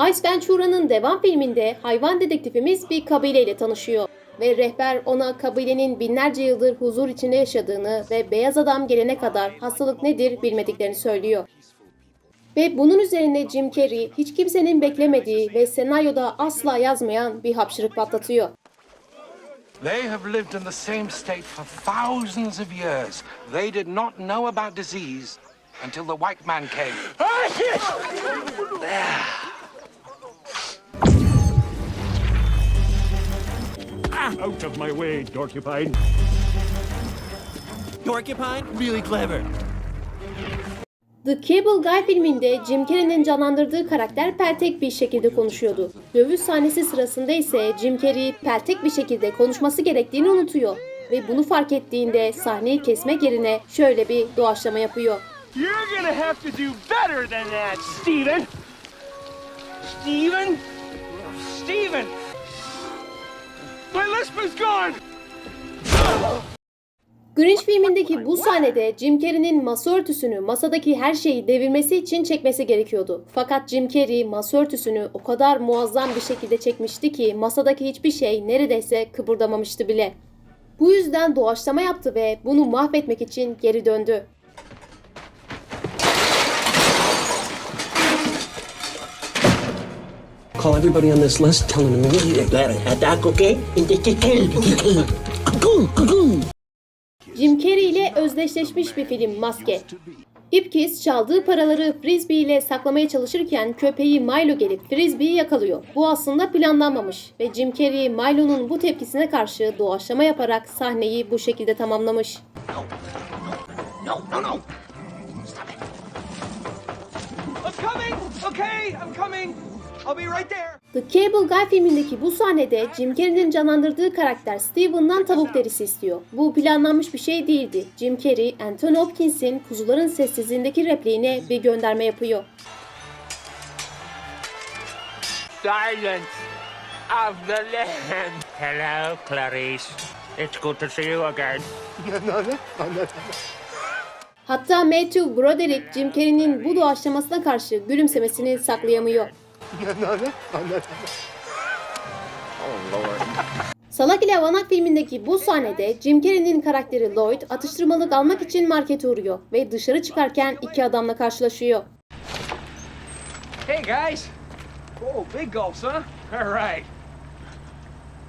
Ace Ventura'nın devam filminde hayvan dedektifimiz bir kabileyle tanışıyor ve rehber ona kabilenin binlerce yıldır huzur içinde yaşadığını ve beyaz adam gelene kadar hastalık nedir bilmediklerini söylüyor. Ve bunun üzerine Jim Carrey hiç kimsenin beklemediği ve senaryoda asla yazmayan bir hapşırık patlatıyor. They have lived in the same state for thousands of years. They did not know about disease until the white man came. Out of my way, Dorcupine. Dorcupine? Really clever. The Cable Guy filminde Jim Carrey'nin canlandırdığı karakter peltek bir şekilde konuşuyordu. Dövüş sahnesi sırasında ise Jim Carrey peltek bir şekilde konuşması gerektiğini unutuyor. Ve bunu fark ettiğinde sahneyi kesmek yerine şöyle bir doğaçlama yapıyor. You're gonna have to do better than that, Steven. Steven? Steven! My lisp is gone! Grinch filmindeki bu sahnede Jim Carrey'nin masa örtüsünü masadaki her şeyi devirmesi için çekmesi gerekiyordu. Fakat Jim Carrey masa örtüsünü o kadar muazzam bir şekilde çekmişti ki masadaki hiçbir şey neredeyse kıpırdamamıştı bile. Bu yüzden doğaçlama yaptı ve bunu mahvetmek için geri döndü. Call everybody on this list, telling them immediately. Attack, okay? Jim Carrey ile özdeşleşmiş bir film Maske. Ipkiss çaldığı paraları Frisbee ile saklamaya çalışırken köpeği Milo gelip Frisbee'yi yakalıyor. Bu aslında planlanmamış ve Jim Carrey Milo'nun bu tepkisine karşı doğaçlama yaparak sahneyi bu şekilde tamamlamış. I'm coming! Okay, I'm coming! I'll be right there! The Cable Guy filmindeki bu sahnede Jim Carrey'nin canlandırdığı karakter Steven'dan tavuk derisi istiyor. Bu planlanmış bir şey değildi. Jim Carrey, Anthony Hopkins'in Kuzuların Sessizliğindeki repliğine bir gönderme yapıyor. Silence of the land. Hello, Clarice. It's good to see you again. Hatta Matthew Broderick, Jim Carrey'nin bu doğaçlamasına karşı gülümsemesini saklayamıyor. Salak ile Avanak filmindeki bu sahnede Jim Carrey'nin karakteri Lloyd atıştırmalık almak için markete uğruyor ve dışarı çıkarken iki adamla karşılaşıyor. Hey, guys! Oh, big gulps, huh? All right.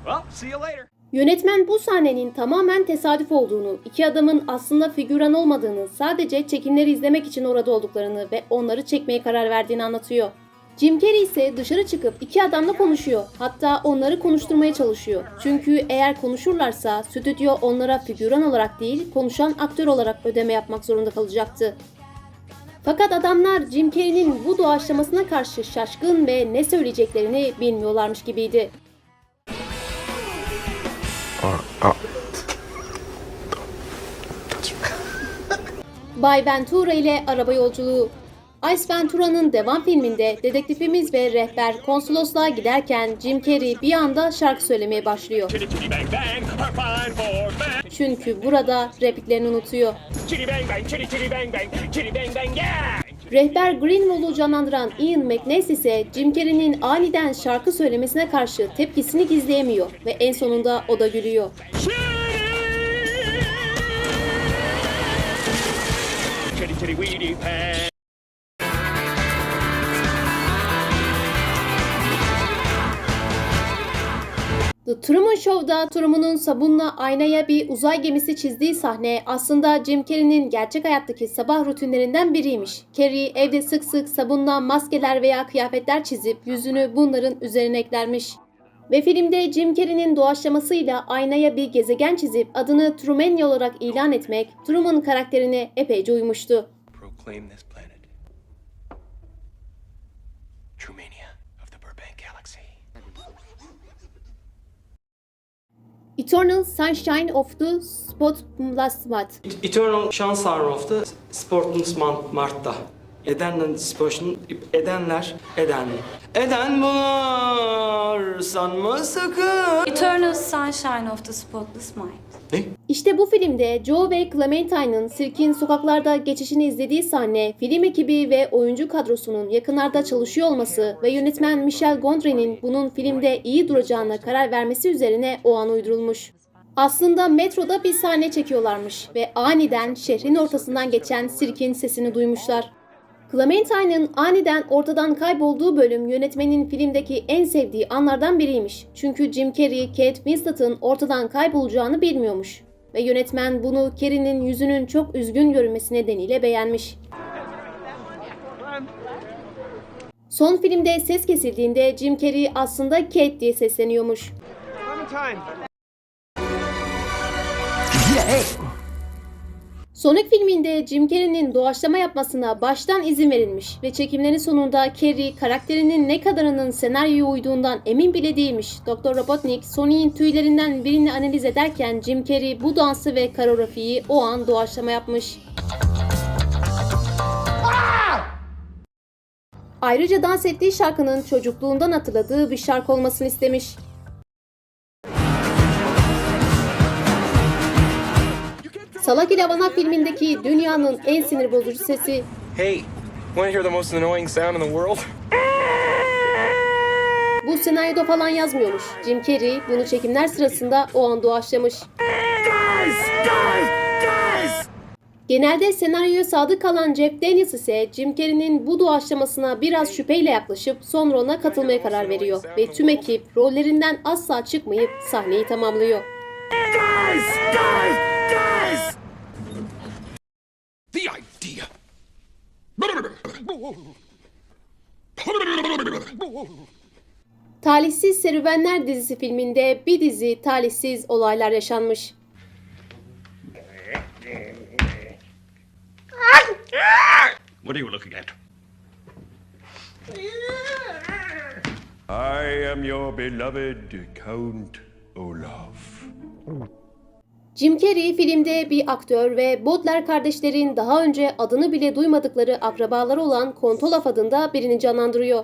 Well, see you later. Yönetmen bu sahnenin tamamen tesadüf olduğunu, iki adamın aslında figüran olmadığını, sadece çekimleri izlemek için orada olduklarını ve onları çekmeye karar verdiğini anlatıyor. Jim Carrey ise dışarı çıkıp iki adamla konuşuyor. Hatta onları konuşturmaya çalışıyor. Çünkü eğer konuşurlarsa stüdyo onlara figüran olarak değil, konuşan aktör olarak ödeme yapmak zorunda kalacaktı. Fakat adamlar Jim Carrey'nin bu doğaçlamasına karşı şaşkın ve ne söyleyeceklerini bilmiyorlarmış gibiydi. Bay Ventura ile araba yolculuğu. Ace Ventura'nın devam filminde dedektifimiz ve rehber konsolosluğa giderken Jim Carrey bir anda şarkı söylemeye başlıyor. Chitty chitty bang bang, her fine for bang. Çünkü burada repliklerini unutuyor. Chitty bang bang, chitty chitty bang bang, chitty bang bang, yeah! Rehber Greenwald'u canlandıran Ian McNeice ise Jim Carrey'nin aniden şarkı söylemesine karşı tepkisini gizleyemiyor ve en sonunda o da gülüyor. Chitty chitty weedy bang. The Truman Show'da Truman'ın sabunla aynaya bir uzay gemisi çizdiği sahne aslında Jim Carrey'nin gerçek hayattaki sabah rutinlerinden biriymiş. Carrey evde sık sık sabunla maskeler veya kıyafetler çizip yüzünü bunların üzerine eklermiş. Ve filmde Jim Carrey'nin doğaçlamasıyla aynaya bir gezegen çizip adını Trumania olarak ilan etmek Truman karakterine epeyce uymuştu. Proclaim this planet Trumania of the Burbank Galaxy. Eternal Sunshine of the Spotless Mind. Eternal Sunshine of the Spotless Mart'ta. Edenler siparişini edenler eden bunlar sanma sakın. Eternal Sunshine of the Spotless Mind. Ne? İşte bu filmde Joe ve Clementine'ın sirkin sokaklarda geçişini izlediği sahne, film ekibi ve oyuncu kadrosunun yakınlarda çalışıyor olması ve yönetmen Michel Gondry'nin bunun filmde iyi duracağına karar vermesi üzerine o an uydurulmuş. Aslında metroda bir sahne çekiyorlarmış ve aniden şehrin ortasından geçen sirkin sesini duymuşlar. Clementine'ın aniden ortadan kaybolduğu bölüm yönetmenin filmdeki en sevdiği anlardan biriymiş. Çünkü Jim Carrey, Kate Winslet'ın ortadan kaybolacağını bilmiyormuş. Ve yönetmen bunu Carrey'nin yüzünün çok üzgün görünmesi nedeniyle beğenmiş. Son filmde ses kesildiğinde Jim Carrey aslında Kate diye sesleniyormuş. Sonic filminde Jim Carrey'nin doğaçlama yapmasına baştan izin verilmiş ve çekimlerin sonunda Carrey karakterinin ne kadarının senaryoya uyduğundan emin bile değilmiş. Dr. Robotnik, Sonic'in tüylerinden birini analiz ederken Jim Carrey bu dansı ve koreografiyi o an doğaçlama yapmış. Ayrıca dans ettiği şarkının çocukluğundan hatırladığı bir şarkı olmasını istemiş. Salak ile Bana filmindeki dünyanın en sinir bozucu sesi, Hey, want to hear the most annoying sound in the world? bu senaryoda falan yazmıyormuş. Jim Carrey bunu çekimler sırasında o an doğaçlamış. Genelde senaryoya sadık kalan Jeff Daniels ise Jim Carrey'nin bu doğaçlamasına biraz şüpheyle yaklaşıp sonra ona katılmaya karar veriyor ve tüm ekip rollerinden asla çıkmayıp sahneyi tamamlıyor. The idea. Talihsiz Serüvenler dizisi filminde bir dizi talihsiz olaylar yaşanmış. What are you looking at? I am your beloved Count Olaf. Jim Carrey filmde bir aktör ve Butler kardeşlerin daha önce adını bile duymadıkları akrabaları olan Kont Olaf adında birini canlandırıyor.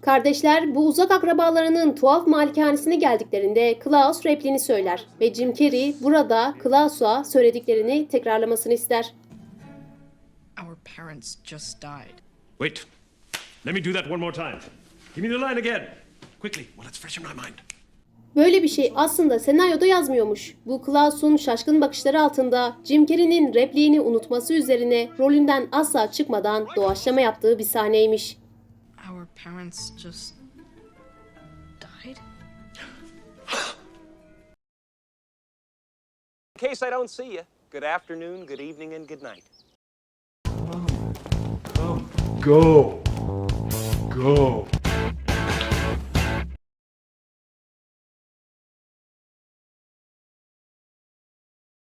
Kardeşler bu uzak akrabalarının tuhaf malikanesine geldiklerinde Klaus repliğini söyler ve Jim Carrey burada Klaus'a söylediklerini tekrarlamasını ister. Our parents just died. Wait. Let me do that one more time. Give me the line again. Quickly, while it's fresh in my mind. Böyle bir şey aslında senaryoda yazmıyormuş. Bu Klaus'un şaşkın bakışları altında Jim Carrey'nin repliğini unutması üzerine rolünden asla çıkmadan doğaçlama yaptığı bir sahneymiş. Our parents just died? In case I don't see you, good afternoon, good evening, and good night. Go. Go.